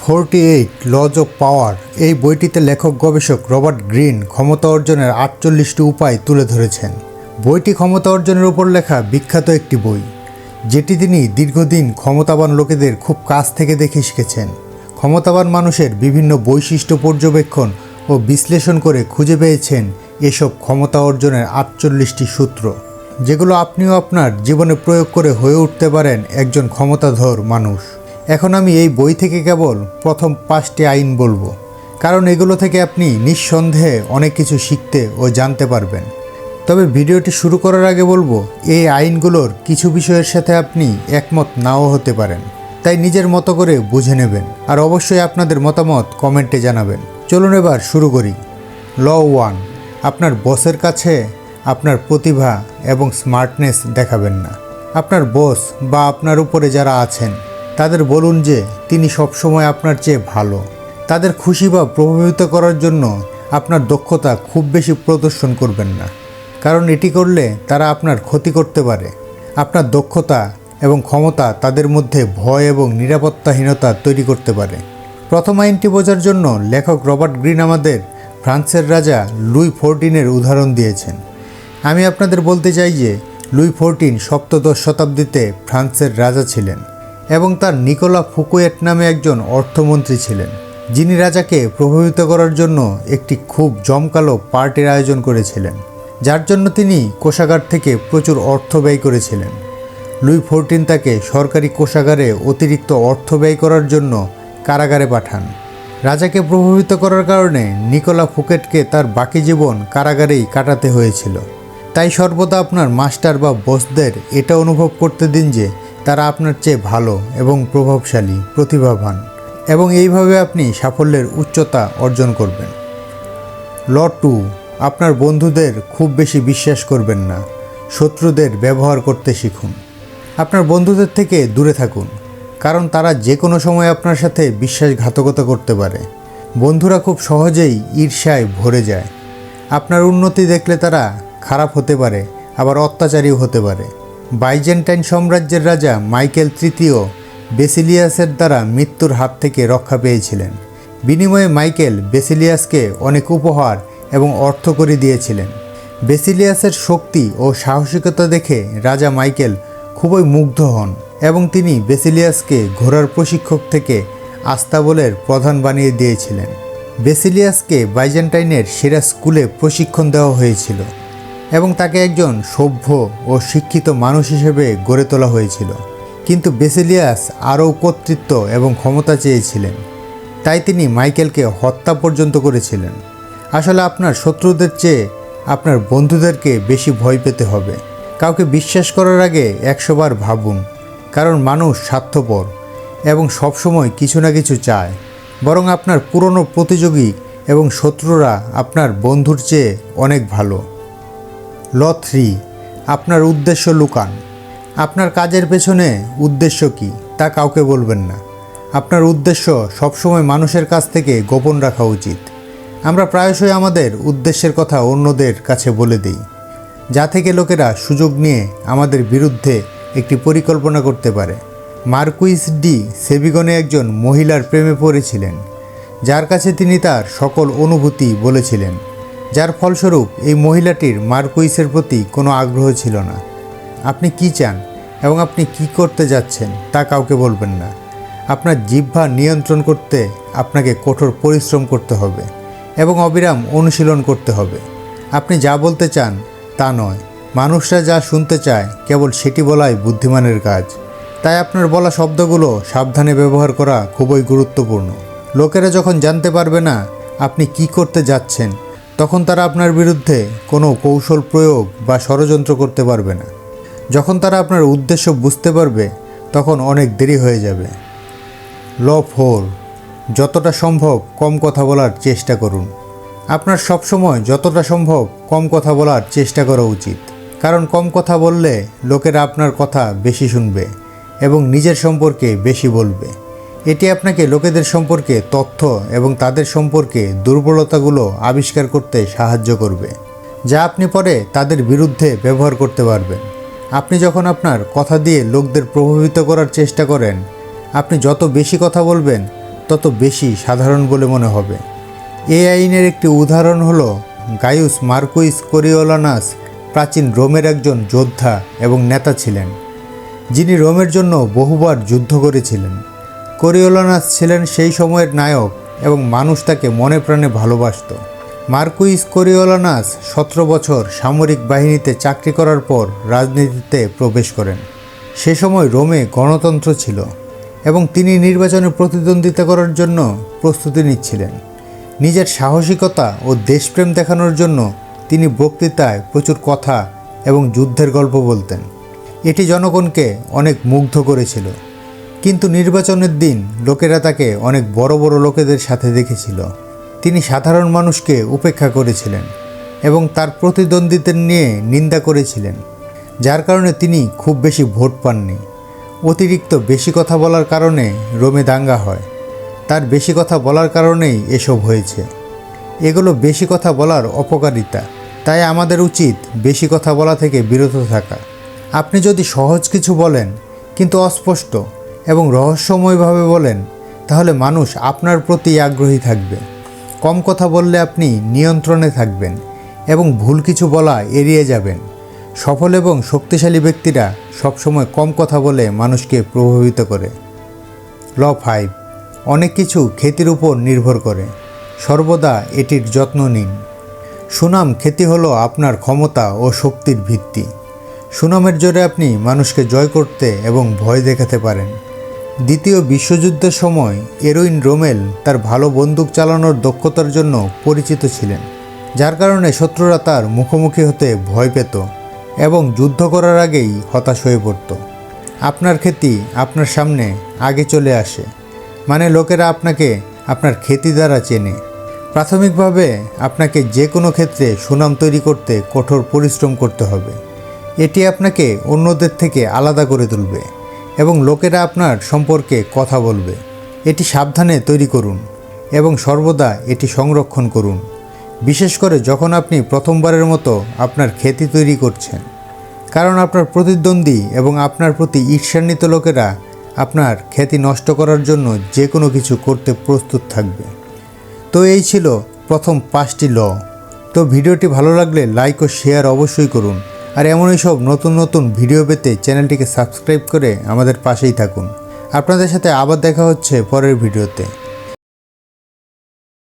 48 lodge of power এই বইটিতে লেখক গবেষক রবার্ট গ্রিন ক্ষমতা অর্জনের 48টি উপায় তুলে ধরেছেন। বইটি ক্ষমতা অর্জনের উপর লেখা বিখ্যাত একটি বই, যেটি তিনি দীর্ঘদিন ক্ষমতাবান লোকেদের খুব কাছ থেকে দেখে শিখেছেন। ক্ষমতাবান মানুষের বিভিন্ন বৈশিষ্ট্য পর্যবেক্ষণ ও বিশ্লেষণ করে খুঁজে পেয়েছেন এসব ক্ষমতা অর্জনের 48টি সূত্র, যেগুলো আপনিও আপনার জীবনে প্রয়োগ করে হয়ে উঠতে পারেন একজন ক্ষমতাধর মানুষ। এখন আমি এই বই থেকে কেবল প্রথম 5টি আইন বলবো, কারণ এগুলো থেকে আপনি নিঃসন্দেহে অনেক কিছু শিখতে ও জানতে পারবেন। তবে ভিডিওটি শুরু করার আগে বলবো, এই আইনগুলোর কিছু বিষয়ের সাথে আপনি একমত নাও হতে পারেন, তাই নিজের মতো করে বুঝে নেবেন। আর অবশ্যই আপনাদের মতামত কমেন্টে জানাবেন। চলুন এবার শুরু করি। ল 1, আপনার বসের কাছে আপনার প্রতিভা এবং স্মার্টনেস দেখাবেন না। আপনার বস বা আপনার উপরে যারা আছেন তাদের বলুন যে তিনি সবসময় আপনার চেয়ে ভালো। তাদের খুশি বা প্রভাবিত করার জন্য আপনার দক্ষতা খুব বেশি প্রদর্শন করবেন না, কারণ এটি করলে তারা আপনার ক্ষতি করতে পারে। আপনার দক্ষতা এবং ক্ষমতা তাদের মধ্যে ভয় এবং নিরাপত্তাহীনতা তৈরি করতে পারে। প্রথম আইনটি বোঝার জন্য লেখক রবার্ট গ্রিন আমাদের ফ্রান্সের রাজা লুই 14-এর উদাহরণ দিয়েছেন। আমি আপনাদের বলতে চাই যে লুই 14 সপ্তদশ শতাব্দীতে ফ্রান্সের রাজা ছিলেন এবং তার নিকোলা ফুকুয়েট নামে একজন অর্থমন্ত্রী ছিলেন, যিনি রাজাকে প্রভাবিত করার জন্য একটি খুব জমকালো পার্টির আয়োজন করেছিলেন, যার জন্য তিনি কোষাগার থেকে প্রচুর অর্থ ব্যয় করেছিলেন। লুই 14 তাকে সরকারি কোষাগারে অতিরিক্ত অর্থ ব্যয় করার জন্য কারাগারে পাঠান। রাজাকে প্রভাবিত করার কারণে নিকোলা ফুকেটকে তার বাকি জীবন কারাগারেই কাটাতে হয়েছিল। তাই সর্বদা আপনার মাস্টার বা বসদের এটা অনুভব করতে দিন যে তারা আপনার চেয়ে ভালো এবং প্রভাবশালী, প্রতিভাবান, এবং এইভাবে আপনি সাফল্যের উচ্চতা অর্জন করবেন। ল 2, আপনার বন্ধুদের খুব বেশি বিশ্বাস করবেন না। শত্রুদের ব্যবহার করতে শিখুন। আপনার বন্ধুদের থেকে দূরে থাকুন, কারণ তারা যে কোনো সময় আপনার সাথে বিশ্বাসঘাতকতা করতে পারে। বন্ধুরা খুব সহজেই ঈর্ষায় ভরে যায়। আপনার উন্নতি দেখলে তারা খারাপ হতে পারে, আবার অত্যাচারীও হতে পারে। বাইজেন্টাইন সাম্রাজ্যের রাজা মাইকেল তৃতীয় বেসিলিয়াসের দ্বারা মৃত্যুর হাত থেকে রক্ষা পেয়েছিলেন। বিনিময়ে মাইকেল বেসিলিয়াসকে অনেক উপহার এবং অর্থ করে দিয়েছিলেন। বেসিলিয়াসের শক্তি ও সাহসিকতা দেখে রাজা মাইকেল খুবই মুগ্ধ হন এবং তিনি বেসিলিয়াসকে ঘোড়ার প্রশিক্ষক থেকে আস্তাবলের প্রধান বানিয়ে দিয়েছিলেন। বেসিলিয়াসকে বাইজেন্টাইনের সেরা স্কুলে প্রশিক্ষণ দেওয়া হয়েছিল এবং তাকে একজন সভ্য ও শিক্ষিত মানুষ হিসেবে গড়ে তোলা হয়েছিল। কিন্তু বেসিলিয়াস আরও কর্তৃত্ব এবং ক্ষমতা চেয়েছিলেন, তাই তিনি মাইকেলকে হত্যা পর্যন্ত করেছিলেন। আসলে আপনার শত্রুদের চেয়ে আপনার বন্ধুদেরকে বেশি ভয় পেতে হবে। কাউকে বিশ্বাস করার আগে 100 বার ভাবুন, কারণ মানুষ স্বার্থপর এবং সবসময় কিছু না কিছু চায়। বরং আপনার পুরনো প্রতিযোগী এবং শত্রুরা আপনার বন্ধুর চেয়ে অনেক ভালো। ল 3, আপনার উদ্দেশ্য লুকান। আপনার কাজের পেছনে উদ্দেশ্য কী তা কাউকে বলবেন না। আপনার উদ্দেশ্য সবসময় মানুষের কাছ থেকে গোপন রাখা উচিত। আমরা প্রায়শই আমাদের উদ্দেশ্যের কথা অন্যদের কাছে বলে দিই, যা থেকে লোকেরা সুযোগ নিয়ে আমাদের বিরুদ্ধে একটি পরিকল্পনা করতে পারে। মার্কুইস ডি সেভিগনে একজন মহিলার প্রেমে পড়েছিলেন, যার কাছে তিনি তার সকল অনুভূতি বলেছিলেন, যার ফলস্বরূপ এই মহিলাটির মার্কুইসের প্রতি কোনো আগ্রহ ছিল না। আপনি কি চান এবং আপনি কি করতে যাচ্ছেন তা কাউকে বলবেন না। আপনার জিহ্বা নিয়ন্ত্রণ করতে আপনাকে কঠোর পরিশ্রম করতে হবে এবং অবিরাম অনুশীলন করতে হবে। আপনি যা বলতে চান তা নয়, মানুষরা যা শুনতে চায় কেবল সেটি বলাই বুদ্ধিমানের কাজ। তাই আপনার বলা শব্দগুলো সাবধানে ব্যবহার করা খুবই গুরুত্বপূর্ণ। লোকেরা যখন জানতে পারবে না আপনি কি করতে যাচ্ছেন, তখন তারা আপনার বিরুদ্ধে কোনো কৌশল প্রয়োগ বা ষড়যন্ত্র করতে পারবে না। যখন তারা আপনার উদ্দেশ্য বুঝতে পারবে, তখন অনেক দেরি হয়ে যাবে। ল 4, যতটা সম্ভব কম কথা বলার চেষ্টা করুন। আপনার সবসময় যতটা সম্ভব কম কথা বলার চেষ্টা করা উচিত, কারণ কম কথা বললে লোকেরা আপনার কথা বেশি শুনবে এবং নিজের সম্পর্কে বেশি বলবে। এটি আপনাকে লোকেদের সম্পর্কে তথ্য এবং তাদের সম্পর্কে দুর্বলতাগুলো আবিষ্কার করতে সাহায্য করবে, যা আপনি পরে তাদের বিরুদ্ধে ব্যবহার করতে পারবেন। আপনি যখন আপনার কথা দিয়ে লোকদের প্রভাবিত করার চেষ্টা করেন, আপনি যত বেশি কথা বলবেন তত বেশি সাধারণ বলে মনে হবে। এই আইনের একটি উদাহরণ হলো গাইউস মার্কুইস কোরিওলানাস প্রাচীন রোমের একজন যোদ্ধা এবং নেতা ছিলেন, যিনি রোমের জন্য বহুবার যুদ্ধ করেছিলেন। কোরিওলানাস ছিলেন সেই সময়ের নায়ক এবং মানুষ তাকে মনে প্রাণে ভালোবাসত। মার্কুইস কোরিওলানাস 17 বছর সামরিক বাহিনীতে চাকরি করার পর রাজনীতিতে প্রবেশ করেন। সে সময় রোমে গণতন্ত্র ছিল এবং তিনি নির্বাচনে প্রতিদ্বন্দ্বিতা করার জন্য প্রস্তুতি নিচ্ছিলেন। নিজের সাহসিকতা ও দেশপ্রেম দেখানোর জন্য তিনি বক্তৃতায় প্রচুর কথা এবং যুদ্ধের গল্প বলতেন। এটি জনগণকে অনেক মুগ্ধ করেছিল। কিন্তু নির্বাচনের দিন লোকেরা তাকে অনেক বড় বড় লোকেদের সাথে দেখেছিল। তিনি সাধারণ মানুষকে উপেক্ষা করেছিলেন এবং তার প্রতিদ্বন্দ্বীদের নিয়ে নিন্দা করেছিলেন, যার কারণে তিনি খুব বেশি ভোট পাননি। অতিরিক্ত বেশি কথা বলার কারণে রোমে দাঙ্গা হয়। তার বেশি কথা বলার কারণেই এসব হয়েছে। এগুলো বেশি কথা বলার অপকারিতা, তাই আমাদের উচিত বেশি কথা বলা থেকে বিরত থাকা। আপনি যদি সহজ কিছু বলেন কিন্তু অস্পষ্ট এবং রহস্যময়ভাবে বলেন, তাহলে মানুষ আপনার প্রতি আগ্রহী থাকবে। কম কথা বললে আপনি নিয়ন্ত্রণে থাকবেন এবং ভুল কিছু বলা এড়িয়ে যাবেন। সফল এবং শক্তিশালী ব্যক্তিরা সবসময় কম কথা বলে মানুষকে প্রভাবিত করে। ল 5, অনেক কিছু খ্যাতির উপর নির্ভর করে, সর্বদা এটির যত্ন নিন। সুনাম খ্যাতি হলো আপনার ক্ষমতা ও শক্তির ভিত্তি। সুনামের জোরে আপনি মানুষকে জয় করতে এবং ভয় দেখাতে পারেন। দ্বিতীয় বিশ্বযুদ্ধের সময় এরউইন রোমেল তার ভালো বন্দুক চালানোর দক্ষতার জন্য পরিচিত ছিলেন, যার কারণে শত্রুরা তার মুখোমুখি হতে ভয় পেত এবং যুদ্ধ করার আগেই হতাশ হয়ে পড়ত। আপনার খ্যাতি আপনার সামনে আগে চলে আসে, মানে লোকেরা আপনাকে আপনার খ্যাতি দ্বারা চেনে। প্রাথমিকভাবে আপনাকে যে কোনো ক্ষেত্রে সুনাম তৈরি করতে কঠোর পরিশ্রম করতে হবে। এটি আপনাকে অন্যদের থেকে আলাদা করে তুলবে এবং লোকেরা আপনার সম্পর্কে কথা বলবে। এটি সাবধানে তৈরি করুন এবং সর্বদা এটি সংরক্ষণ করুন, বিশেষ করে যখন আপনি প্রথমবারের মতো আপনার খ্যাতি তৈরি করছেন, কারণ আপনার প্রতিদ্বন্দ্বী এবং আপনার প্রতি ঈর্ষান্বিত লোকেরা আপনার খ্যাতি নষ্ট করার জন্য যে কোনো কিছু করতে প্রস্তুত থাকবে। তো এই ছিল প্রথম 5টি ল। তো ভিডিওটি ভালো লাগলে লাইক ও শেয়ার অবশ্যই করুন, আর এমনই সব নতুন নতুন ভিডিও পেতে চ্যানেলটিকে সাবস্ক্রাইব করে আমাদের পাশেই থাকুন। আপনাদের সাথে আবার দেখা হচ্ছে পরের ভিডিওতে।